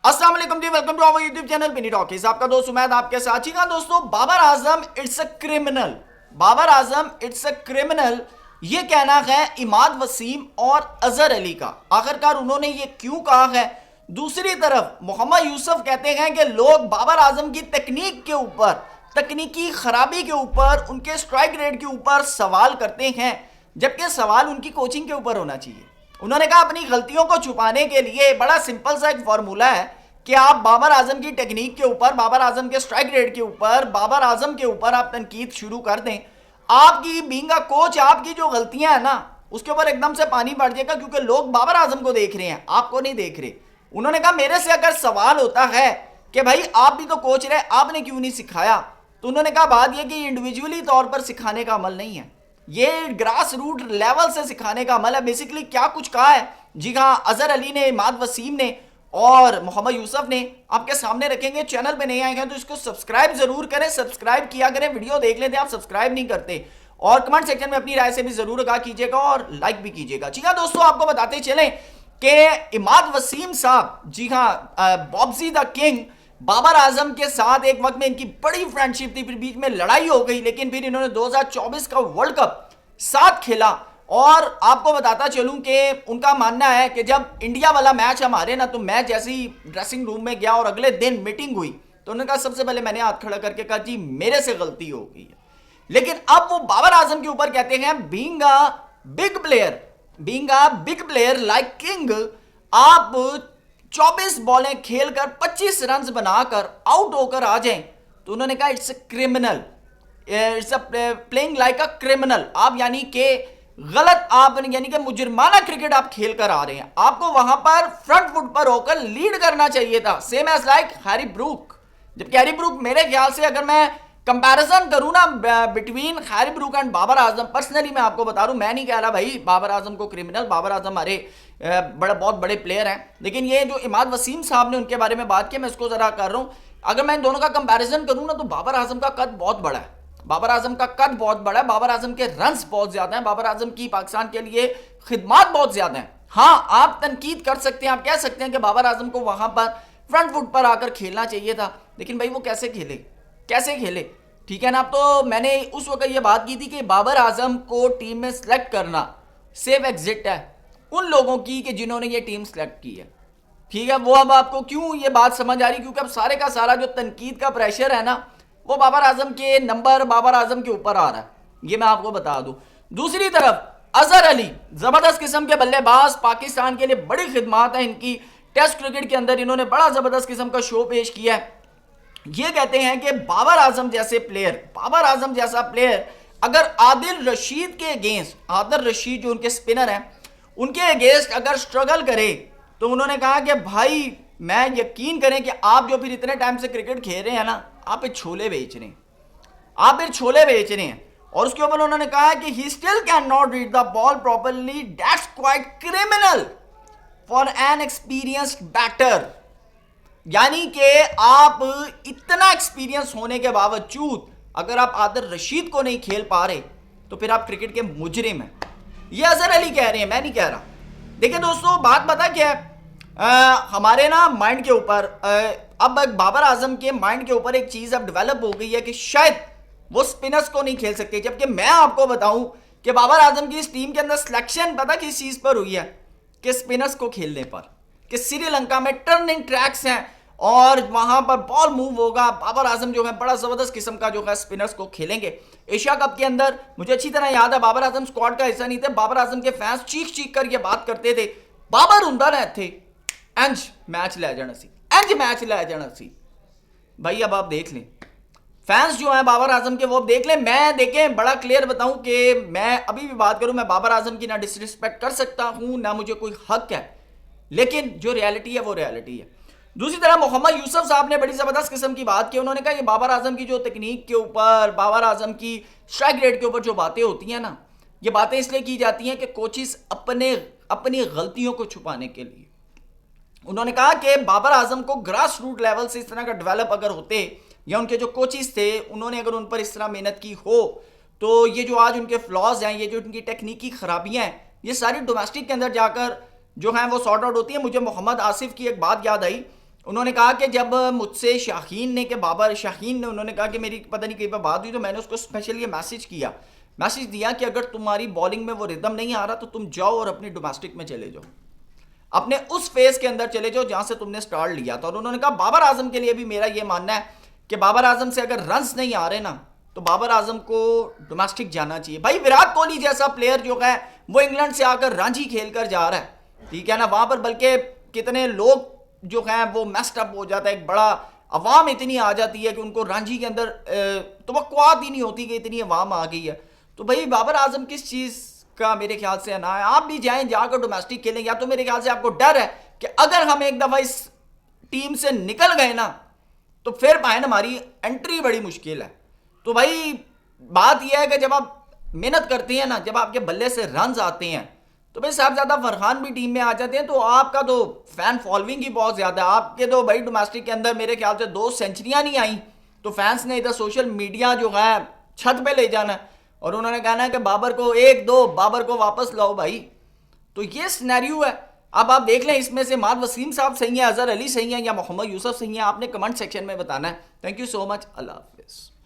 अस्सलाम वालेकुम जी, welcome to our YouTube channel Bini Talkies. आपका दोस्त उमैद आपके साथ ही। दोस्तों, Babar Azam it's a criminal, Babar Azam it's a criminal, ये कहना है इमाद वसीम और अजहर अली का। आखिरकार उन्होंने ये क्यों कहा है? दूसरी तरफ मोहम्मद यूसुफ कहते हैं कि लोग बाबर आजम की तकनीक के ऊपर, तकनीकी खराबी के ऊपर, उनके स्ट्राइक रेट के ऊपर सवाल करते हैं, जबकि सवाल उनकी कोचिंग के ऊपर होना चाहिए। उन्होंने कहा अपनी गलतियों को छुपाने के लिए बड़ा सिंपल सा एक फॉर्मूला है कि आप बाबर आजम की टेक्निक के ऊपर, बाबर आजम के स्ट्राइक रेट के ऊपर, बाबर आजम के ऊपर आप तनकीद शुरू कर दें। आपकी बीइंग अ कोच, आपकी जो गलतियां हैं ना, उसके ऊपर एकदम से पानी पड़ जाएगा, क्योंकि लोग बाबर आजम को देख रहे हैं, आपको नहीं देख रहे। उन्होंने कहा मेरे से अगर सवाल होता है कि भाई आप भी तो कोच रहे, आपने क्यों नहीं सिखाया, तो उन्होंने कहा बात यह कि इंडिविजुअली तौर पर सिखाने का अमल नहीं है, ये ग्रास रूट लेवल से सिखाने का अमल है। बेसिकली क्या कुछ कहा है? जी हाँ, अजहर अली ने, इमाद वसीम ने और मोहम्मद यूसुफ ने आपके सामने रखेंगे। चैनल पे नहीं आए हैं तो इसको सब्सक्राइब जरूर करें, सब्सक्राइब किया करें। वीडियो देख लेते हैं, आप सब्सक्राइब नहीं करते, और कमेंट सेक्शन में अपनी राय से भी जरूर आगाह कीजिएगा और लाइक भी कीजिएगा। जी हाँ दोस्तों, आपको बताते चलें कि इमाद वसीम साहब, जी हाँ, बॉब्जी द किंग, बाबर आजम के साथ एक वक्त में इनकी बड़ी फ्रेंडशिप थी, फिर बीच में लड़ाई हो गई, लेकिन फिर इन्होंने 2024 का वर्ल्ड कप साथ खेला। और आपको बताता चलूं कि उनका मानना है कि जब इंडिया वाला मैच हम हारे ना, तो मैं जैसे ही ड्रेसिंग रूम में गया और अगले दिन मीटिंग हुई, तो उन्होंने कहा सबसे पहले मैंने हाथ खड़ा करके कहा जी मेरे से गलती हो गई है। लेकिन अब वो बाबर आजम के ऊपर कहते हैं being a big player like king, आप 24 बॉलें खेलकर 25 रन बनाकर आउट होकर आ जाएं, तो उन्होंने कहा it's a criminal, it's a playing like a criminal. आप यानी कि गलत, आप यानी कि मुजरिमाना क्रिकेट आप खेल कर आ रहे हैं, आपको वहां पर फ्रंट फुट पर होकर लीड करना चाहिए था, same as like Harry Brook. जबकि हैरी ब्रूक, मेरे ख्याल से अगर मैं कंपैरिजन करूं ना between Harry Brook and Babar Azam, personally मैं आपको बता दूं, मैं नहीं कह रहा भाई बाबर आजम को क्रिमिनल, बाबर आजम हमारे बहुत बड़े प्लेयर हैं, लेकिन ये जो इमाद वसीम साहब ने उनके बारे में बात की, मैं इसको जरा कर रहा हूं। अगर मैं इन दोनों का कंपैरिजन करूं ना, तो बाबर आजम का कद बहुत बड़ा है, बाबर आजम का कद बहुत बड़ा है, बाबर आजम के रन्स बहुत ज्यादा हैं, बाबर आजम की पाकिस्तान के लिए खिदमात बहुत ज्यादा हैं। हाँ, आप तनकीद कर सकते हैं, आप कह सकते हैं कि बाबर आजम को वहां पर फ्रंट फुट पर आकर खेलना चाहिए था, लेकिन भाई वो कैसे खेले, ठीक है ना। तो मैंने उस वक्त ये बात की थी कि बाबर आजम को टीम में सेलेक्ट करना सेफ एग्जिट है उन लोगों की कि जिन्होंने ये टीम सेलेक्ट की है, ठीक है। वो अब आपको क्यों ये बात समझ आ रही, क्योंकि अब सारे का सारा जो तनकीद का प्रेशर है ना, वो बाबर आजम के नंबर, बाबर आजम के ऊपर आ रहा है, ये मैं आपको बता दूं। दूसरी तरफ अजहर अली, जबरदस्त किस्म के बल्लेबाज, पाकिस्तान के लिए बड़ी खिदमात है इनकी, टेस्ट क्रिकेट के अंदर इन्होंने बड़ा जबरदस्त किस्म का शो पेश किया है। ये कहते हैं कि बाबर आजम जैसा प्लेयर अगर आदिल रशीद के अगेंस्ट, आदिल रशीद जो उनके स्पिनर हैं, उनके अगेंस्ट अगर स्ट्रगल करे, तो उन्होंने कहा कि भाई मैं यकीन करें कि आप जो फिर इतने टाइम से क्रिकेट खेल रहे हैं ना, आप फिर छोले बेच रहे हैं। और उसके ऊपर उन्होंने कहा कि he still can not read the ball properly, that's quite criminal for an experienced batter. यानी कि आप इतना एक्सपीरियंस होने के बावजूद अगर आप आदिल रशीद को नहीं खेल पा रहे, तो फिर आप क्रिकेट के मुजरिम हैं। ये अजहर अली कह रहे हैं, मैं नहीं कह रहा। देखिए दोस्तों, बात पता क्या है, हमारे ना माइंड के ऊपर, अब बाबर आजम के माइंड के ऊपर एक चीज अब डेवलप हो गई है कि शायद वो स्पिनर्स को नहीं खेल सकते, जबकि मैं आपको बताऊं कि बाबर आजम की इस टीम के अंदर सिलेक्शन पता किस चीज पर हुई है, कि स्पिनर्स को खेलने पर, कि श्रीलंका में टर्निंग ट्रैक्स हैं और वहां पर बॉल मूव होगा, बाबर आजम जो है बड़ा जबरदस्त किस्म का जो है स्पिनर्स को खेलेंगे। एशिया कप के अंदर मुझे अच्छी तरह याद है, बाबर आजम स्क्वाड का हिस्सा नहीं थे, बाबर आजम के फैंस चीख कर ये बात करते थे, बाबर हुंदा रहे थे इंज मैच लै जाना सी। भाई अब आप देख लें, फैंस जो है बाबर आजम के, वो अब देख लें। मैं देखें बड़ा क्लियर बताऊं कि मैं अभी भी बात करूं, मैं बाबर आजम की ना डिसरिस्पेक्ट कर सकता हूं, ना मुझे कोई हक है, लेकिन जो रियलिटी है वो रियलिटी है। दूसरी तरफ मोहम्मद यूसुफ साहब ने बड़ी जबरदस्त किस्म की बात की। उन्होंने कहा ये बाबर आजम की जो तकनीक के ऊपर, बाबर आजम की स्ट्राइक रेट के ऊपर जो बातें होती हैं ना, ये बातें इसलिए की जाती हैं कि कोचिज अपनी गलतियों को छुपाने के लिए। उन्होंने कहा कि बाबर आजम को ग्रास रूट लेवल से इस तरह का डेवलप अगर होते, या उनके जो कोचिज थे उन्होंने अगर उन पर इस तरह मेहनत की हो, तो ये जो आज उनके फ्लॉज हैं, ये जो उनकी टेक्निकी खराबियां हैं, ये सारी डोमेस्टिक के अंदर जाकर जो है वो सॉर्ट आउट होती है। मुझे मोहम्मद आसिफ की एक बात याद आई, उन्होंने कहा कि जब मुझसे शाहीन ने उन्होंने कहा कि मेरी पता नहीं कहीं पर बात हुई, तो मैंने उसको स्पेशली मैसेज दिया कि अगर तुम्हारी बॉलिंग में वो रिदम नहीं आ रहा तो तुम जाओ और अपनी डोमेस्टिक में चले जाओ, अपने उस फेज के अंदर चले जाओ जहां से तुमने स्टार्ट लिया था। और उन्होंने कहा बाबर आजम के लिए भी मेरा ये मानना है कि बाबर आजम से अगर रन्स नहीं आ रहे ना तो बाबर आजम को डोमेस्टिक जाना चाहिए। भाई विराट कोहली जैसा प्लेयर जो है वो इंग्लैंड से आकर रांझी खेल कर जा रहा है, ठीक है ना, वहां पर बल्कि कितने लोग जो हैं वो मेस्ड अप हो जाता है, एक बड़ा अवाम इतनी आ जाती है कि उनको रांझी के अंदर तवक्कुआत ही नहीं होती कि इतनी अवाम आ गई है। तो भाई बाबर आजम किस चीज़ का मेरे ख्याल से ना है, आप भी जाएं जाकर डोमेस्टिक खेलें, या तो मेरे ख्याल से आपको डर है कि अगर हम एक दफ़ा इस टीम से निकल गए ना तो फिर भाई हमारी एंट्री बड़ी मुश्किल है। तो भाई बात यह है कि जब आप मेहनत करते हैं ना, जब आपके बल्ले से रन्स आते हैं तो भाई साहबजादा फरहान भी टीम में आ जाते हैं, तो आपका तो फैन फॉलोइंग ही बहुत ज़्यादा है। आपके तो भाई डोमेस्टिक के अंदर मेरे ख्याल से 2 सेंचुरियाँ नहीं आई, तो फैंस ने इधर सोशल मीडिया जो है छत पे ले जाना है और उन्होंने कहना है कि बाबर को वापस लाओ भाई। तो ये सिनेरियो है। अब आप देख लें इसमें से इमाद वसीम साहब सही है, अजहर अली सही है या मोहम्मद यूसुफ सही है, आपने कमेंट सेक्शन में बताना है। थैंक यू सो मच, अल्लाह हाफिज़।